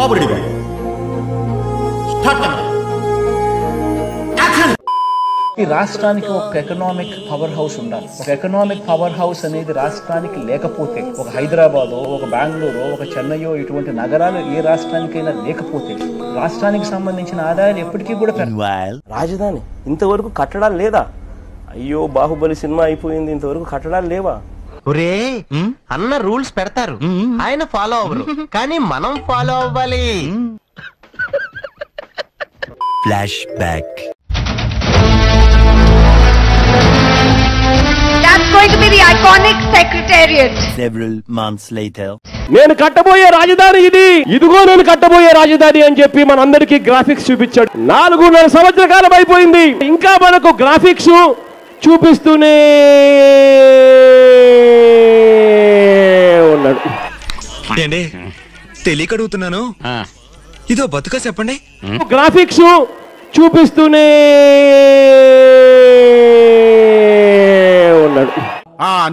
బాబురెడ్డి గారు ఈ రాష్ట్రానికి ఒక ఎకనామిక్ పవర్ హౌస్ ఉండాలి. ఒక ఎకనామిక్ పవర్ హౌస్ అనేది రాష్ట్రానికి లేకపోతే, ఒక హైదరాబాదో, ఒక బెంగళూరు, ఒక చెన్నైయో ఇటువంటి నగరాలు ఏ రాష్ట్రానికైనా లేకపోతే రాష్ట్రానికి సంబంధించిన ఆదాయాలు ఎప్పటికీ కూడా రాజధాని ఇంతవరకు కట్టడాలు లేదా? అయ్యో బాహుబలి సినిమా అయిపోయింది, ఇంతవరకు కట్టడాలు లేవా? ఒరే అన్న రూల్స్ పెడతారు, ఆయన ఫాలో అవ్వరు, కానీ మనం ఫాలో అవ్వాలి. Flash back. That's going to be the iconic secretariat. Several months later. నేను కట్టబోయే రాజధాని ఇది, ఇదిగో నేను కట్టబోయే రాజధాని అని చెప్పి మనందరికీ గ్రాఫిక్స్ చూపించాడు. 4.5 సంవత్సరాల కాలం అయిపోయింది, ఇంకా మనకు గ్రాఫిక్స్ చూపిస్తూనే ఉన్నాడు. తెలియక అడుగుతున్నాను, ఇదో బతుక చెప్పండి. గ్రాఫిక్స్ చూపిస్తూనే ఉన్నాడు.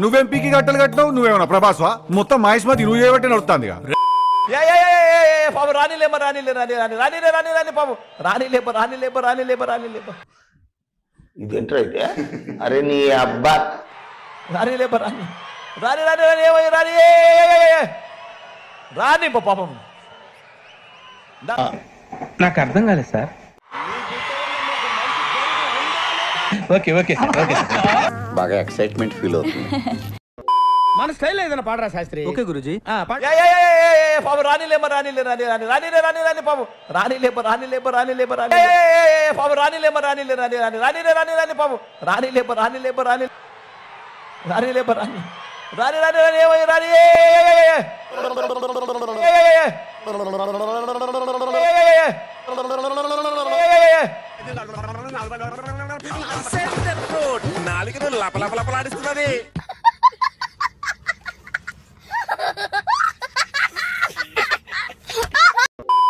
నువ్వేం పీకి గట్టలు కట్టినావు? నువ్వేమన్నా ప్రభాస్వా? మొత్తం మహేష్మతి నువ్వు చేయబట్టి నడుస్తుంది. ఇదేంటో అయితే, అరే నీ అబ్బా రాని పాపం నాకు అర్థం కాలేదు సార్. Okay okay okay. బాగా ఎక్సైట్మెంట్ ఫీల్ అవుతుంది. మన స్టైల్ ఏదైనా పాడరా శాస్త్రి? ఓకే గురుజీ.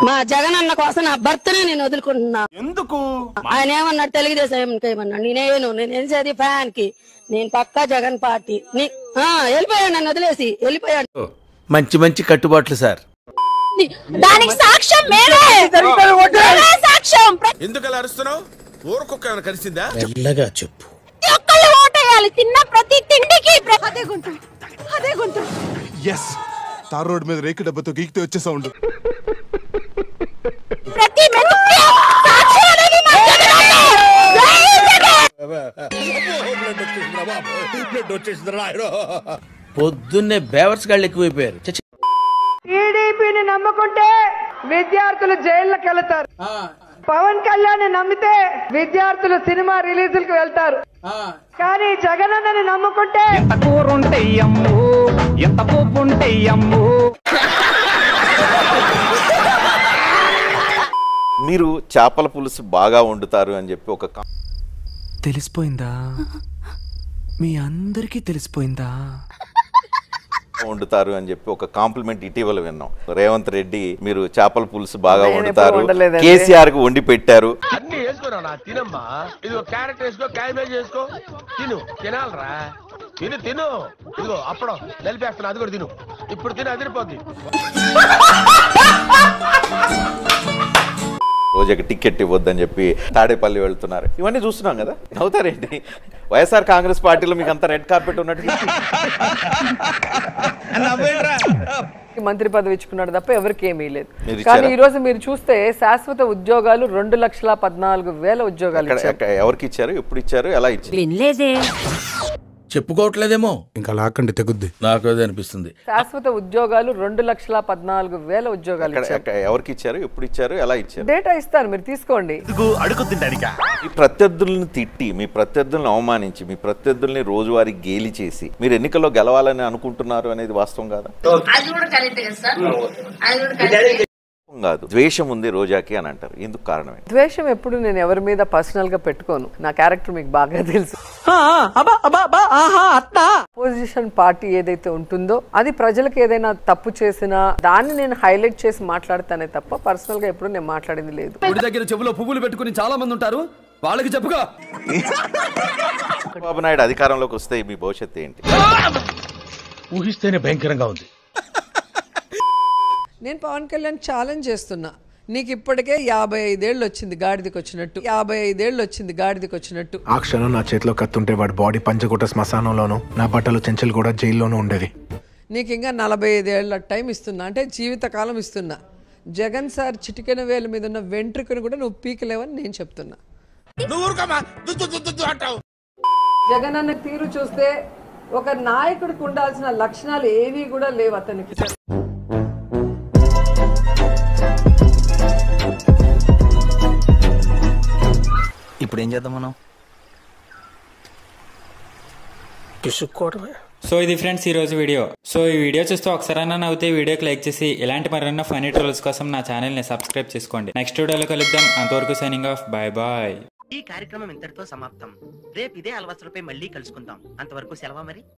మా జగన్ అన్న కోసం నా భర్తనే నేను వదులుకుంటున్నా. ఎందుకు? ఆయన ఏమన్నాడు? తెలుగుదేశం ఏమన్నాడు? నేను చేది ఫ్యాన్ కి, నేను పక్కా జగన్ పార్టీ. వెళ్ళిపోయాడు, నన్ను వదిలేసి వెళ్ళిపోయాడు. మంచి మంచి కట్టుబాట్లు సార్. దానికి సాక్ష్యం మేమే. సాక్ష్యం. ఎందుకు అలా అరుస్తున్నావు? ఊరుకొక్క ఏమైనా కలిసిందా? మెల్లగా చెప్పు. ఒక్కళ్ళు ఓటేయాలి, తిన్న ప్రతి తిండికి. అదే గొంతు, అదే గొంతు. ఎస్, తార్ రోడ్ మీద రేకు డబ్బతో గీకితే వచ్చే సౌండ్. ప్రతి పొద్దున్నే బేవర్స్ గాళ్ళు ఎక్కువైపోయారు. టీడీపీని నమ్ముకుంటే విద్యార్థులు జైళ్ళకి వెళ్తారు. పవన్ కళ్యాణ్ నమ్మితే విద్యార్థులు సినిమా రిలీజులకు వెళ్తారు. కానీ జగనన్నని నమ్ముకుంటే ఎంత కూరుంటే అమ్ము, ఎంత పోపుంటే అమ్ము. మీరు చేపల పులుసు బాగా వండుతారు అని చెప్పి ఒక తెలిసిపోయిందా? మీ అందరికీ తెలిసిపోయిందా? వండుతారు అని చెప్పి ఒక కాంప్లిమెంట్ ఇటీవల విన్నాం. రేవంత్ రెడ్డి మీరు చేపల పులుసు బాగా వండుతారు, కేసీఆర్ కు వండి పెట్టారు. అన్ని వేసుకోరా, తినమ్మా. ఇదిగో క్యారెట్ వేసుకో, క్యాబేజ్ వేసుకో, తిను. తినాలరా, తిను తిను. ఇదిగో అప్పుడు నలిపేస్తున్నా, అది కూడా తిను. ఇప్పుడు తిను, అదిరిపోద్ది. రోజుకి టికెట్ ఇవ్వద్దని చెప్పి తాడేపల్లి వెళ్తున్నారు. ఇవన్నీ చూస్తున్నాం కదా, నవ్వుతారేంటి? వైఎస్ఆర్ కాంగ్రెస్ పార్టీలో మీకు అంత రెడ్ కార్పెట్ ఉన్నట్టు. మంత్రి పదవి ఇచ్చుకున్నాడు తప్ప ఎవరికి ఏమీ లేదు. కానీ ఈ రోజు మీరు చూస్తే శాశ్వత ఉద్యోగాలు 2,14,000 ఉద్యోగాలు ఎవరికి ఇచ్చారు, ఎప్పుడు ఇచ్చారు, ఎలా ఇచ్చారు? చెప్పుకోవట్లేదేమో. ఇంకా లాక్కండి తెగుద్ది. నాకు అదే అనిపిస్తుంది. శాశ్వత ఉద్యోగాలు 2,14,000 ఉద్యోగాలు ఎవరికి ఇచ్చారు, ఎప్పుడు ఇచ్చారు, ఎలా ఇచ్చారు? డేటా ఇస్తాను, మీరు తీసుకోండి. మీ ప్రత్యర్థులను తిట్టి, మీ ప్రత్యర్థులను అవమానించి, మీ ప్రత్యర్థుల్ని రోజువారీ గేలి చేసి మీరు ఎన్నికల్లో గెలవాలని అనుకుంటున్నారు అనేది వాస్తవం కాదా? కాదు, ద్వేషం ఉంది రోజాకి అని అంటారు. ఎందుకు కారణం? ద్వేషం ఎప్పుడు నేను ఎవరి మీద పర్సనల్ గా పెట్టుకోను. నా క్యారెక్టర్ మీకు బాగా తెలుసు. అపోజిషన్ పార్టీ ఏదైతే ఉంటుందో అది ప్రజలకు ఏదైనా తప్పు చేసినా దాన్ని నేను హైలైట్ చేసి మాట్లాడతానే తప్ప పర్సనల్ గా ఎప్పుడు నేను మాట్లాడింది లేదు. దగ్గర చెవులో పువ్వులు పెట్టుకుని చాలా మంది ఉంటారు, వాళ్ళకి చెప్పుగా. బాబు నాయుడు అధికారంలోకి వస్తే మీ భవిష్యత్తు ఏంటి? ఊహిస్తేనే భయంకరంగా ఉంది. నేను పవన్ కళ్యాణ్ ఛాలెంజ్ చేస్తున్నా, నీకు ఇప్పటికే 55 ఏళ్ళు వచ్చింది గాడిదకి వచ్చినట్టు, 55 ఏళ్ళు వచ్చింది గాడిదకి వచ్చినట్టు. ఆ క్షణం నా చేతిలో కత్తుంటే వాడి బాడీ పంచగుట్ట శ్మశానంలోను, నా బట్టలు చెంచలు కూడా జైల్లోనూ ఉండేది. నీకు ఇంకా 45 ఏళ్ళ టైం ఇస్తున్నా, అంటే జీవితకాలం ఇస్తున్నా. జగన్ సార్ చిటికెన వేల మీద ఉన్న వెంట్రుకను కూడా నువ్వు పీకలేవని నేను చెప్తున్నా. జగన్ అన్న తీరు చూస్తే ఒక నాయకుడికి ఉండాల్సిన లక్షణాలు ఏవి కూడా లేవు అతనికి. ఇప్పుడు ఏం చేద్దాం మనం? సో ఇది ఫ్రెండ్స్ ఈ రోజు వీడియో. సో ఈ వీడియో చూస్తే ఒకసారైనా నవ్వుతే వీడియోకి లైక్ చేసి ఇలాంటి మరెన్నో ఫన్నీ ట్రోల్స్ కోసం నా ఛానల్ ని సబ్స్క్రైబ్ చేసుకోండి. నెక్స్ట్ వీడియోలో కలుద్దాం. అంతవరకు సైనింగ్ ఆఫ్. Bye bye. ఈ కార్యక్రమం ఇంతటితో సమాప్తం. రేపు ఇదే అలవాసులపై మళ్ళీ కలుసుకుందాం. అంతవరకు సెలవు మరి.